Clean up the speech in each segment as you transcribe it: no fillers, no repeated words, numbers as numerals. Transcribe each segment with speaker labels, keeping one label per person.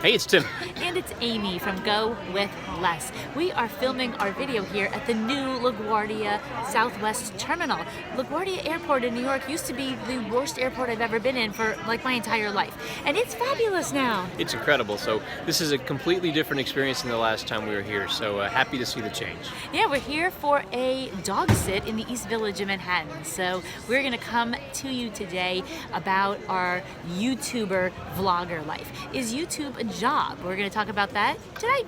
Speaker 1: Hey, it's Tim.
Speaker 2: And it's Amy from GoWithLess. We are filming our video here at the new LaGuardia Southwest Terminal. LaGuardia Airport in New York used to be the worst airport I've ever been in for like my entire life. And it's fabulous now.
Speaker 1: It's incredible. So this is a completely different experience than the last time we were here. So happy to see the change.
Speaker 2: Yeah, we're here for a dog sit in the East Village of Manhattan. So we're going to come to you today about our YouTuber vlogger life. Is YouTube a job? We're going to talk about that today.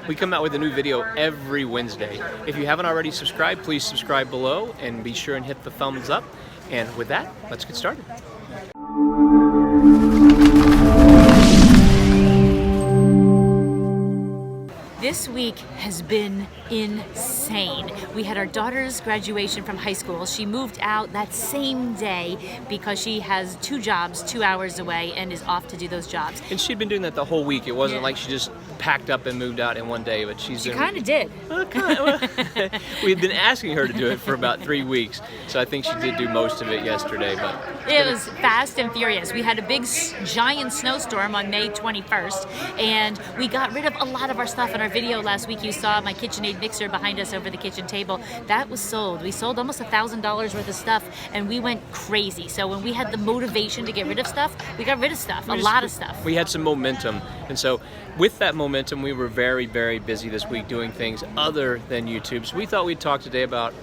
Speaker 1: We come out with a new video every Wednesday. If you haven't already subscribed, please subscribe below and be sure and hit the thumbs up. And with that, let's get started.
Speaker 2: This week has been insane. We had our daughter's graduation from high school. She moved out that same day because she has 2 jobs 2 hours away and is off to do those jobs.
Speaker 1: And she'd been doing that the whole week. It wasn't like she just packed up and moved out in one day, but
Speaker 2: She kind of did.
Speaker 1: We've been asking her to do it for about 3 weeks, so I think she did do most of it yesterday. But
Speaker 2: it was fast and furious. We had a big, giant snowstorm on May 21st, and we got rid of a lot of our stuff. In our video last week, you saw my KitchenAid mixer behind us over the kitchen table. That was sold. We sold almost $1,000 worth of stuff, and we went crazy. So when we had the motivation to get rid of stuff, we got rid of stuff, a lot of stuff.
Speaker 1: We had some momentum, and so with that momentum, we were very, very busy this week doing things other than YouTube. So we thought we'd talk today about,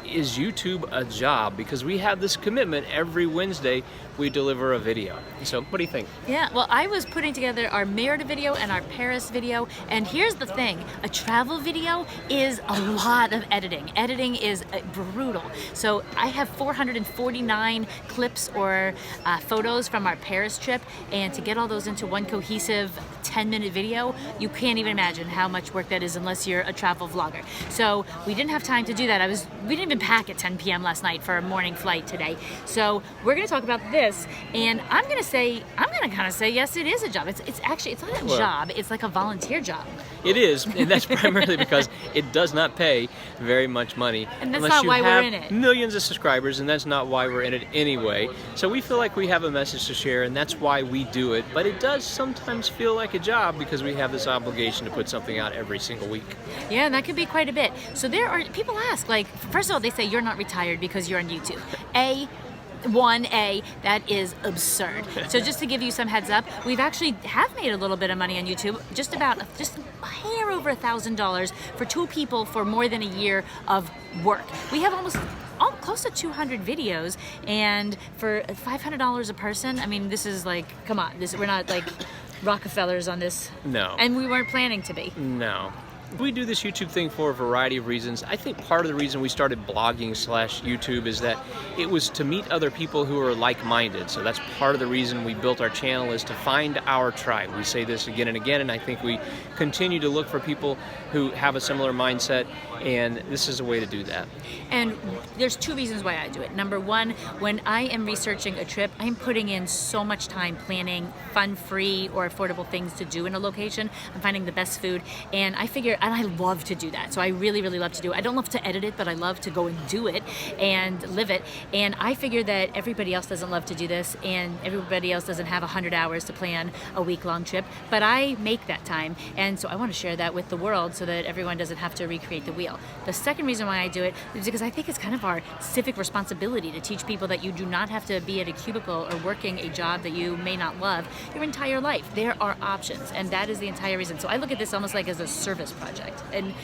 Speaker 1: is YouTube a job? Because we have this commitment every Wednesday we deliver a video. So what do you think?
Speaker 2: Yeah, well, I was putting together our Merida video and our Paris video, and here's the thing, a travel video is a lot of editing. Editing is brutal. So I have 449 clips or photos from our Paris trip, and to get all those into one cohesive 10-minute video, you can't even imagine how much work that is unless you're a travel vlogger. So we didn't have time to do that. We didn't even pack at 10 p.m. last night for a morning flight today. So we're gonna talk about this, and I'm gonna kind of say yes, it is a job. It's actually, it's not a job, it's like a volunteer job.
Speaker 1: It is, and that's primarily because it does not pay very much money.
Speaker 2: And that's not why we're in it.
Speaker 1: Millions of subscribers, and that's not why we're in it anyway. So we feel like we have a message to share, and that's why we do it. But it does sometimes feel like a job because we have this obligation to put something out every single week.
Speaker 2: Yeah, and that could be quite a bit. So there are, people ask, like, first of all, they say you're not retired because you're on YouTube. That is absurd. So just to give you some heads up, we've actually have made a little bit of money on YouTube, just a hair over $1,000 for 2 people for more than a year of work. We have close to 200 videos, and for $500 a person, I mean, this is like, come on, we're not like Rockefellers on this.
Speaker 1: No.
Speaker 2: And we weren't planning to be.
Speaker 1: No. We do this YouTube thing for a variety of reasons. I think part of the reason we started blogging / YouTube is that it was to meet other people who are like-minded. So that's part of the reason we built our channel, is to find our tribe. We say this again and again, and I think we continue to look for people who have a similar mindset, and this is a way to do that.
Speaker 2: And there's 2 reasons why I do it. Number 1, when I am researching a trip, I'm putting in so much time planning fun-free or affordable things to do in a location. I'm finding the best food, and I figure, and I love to do that. So I really, really love to do it. I don't love to edit it, but I love to go and do it and live it. And I figure that everybody else doesn't love to do this, and everybody else doesn't have 100 hours to plan a week-long trip, but I make that time. And so I want to share that with the world so that everyone doesn't have to recreate the wheel. The second reason why I do it is because I think it's kind of our civic responsibility to teach people that you do not have to be at a cubicle or working a job that you may not love your entire life. There are options, and that is the entire reason. So I look at this almost like as a service project, and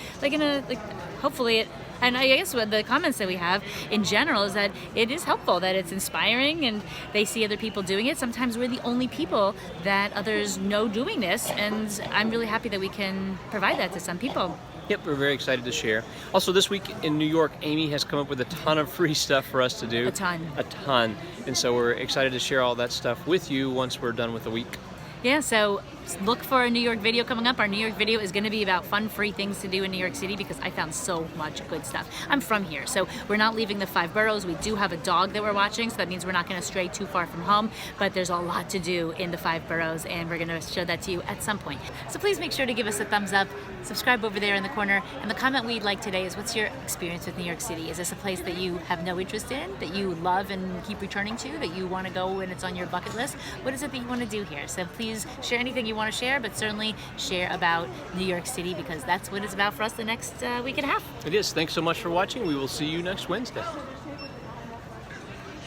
Speaker 2: hopefully it. And I guess what the comments that we have in general is that it is helpful, that it's inspiring, and they see other people doing it. Sometimes we're the only people that others know doing this, and I'm really happy that we can provide that to some people.
Speaker 1: Yep, we're very excited to share. Also, this week in New York, Amy has come up with a ton of free stuff for us to do.
Speaker 2: A ton.
Speaker 1: And so we're excited to share all that stuff with you once we're done with the week.
Speaker 2: Yeah, so look for a New York video coming up. Our New York video is going to be about fun, free things to do in New York City because I found so much good stuff. I'm from here, so we're not leaving the 5 boroughs. We do have a dog that we're watching, so that means we're not going to stray too far from home, but there's a lot to do in the 5 boroughs, and we're going to show that to you at some point. So please make sure to give us a thumbs up, subscribe over there in the corner, and the comment we'd like today is, what's your experience with New York City? Is this a place that you have no interest in, that you love and keep returning to, that you want to go and it's on your bucket list? What is it that you want to do here? So please share anything you want to share, but certainly share about New York City, because that's what it's about for us the next week and a half.
Speaker 1: It is. Thanks so much for watching. We will see you next Wednesday.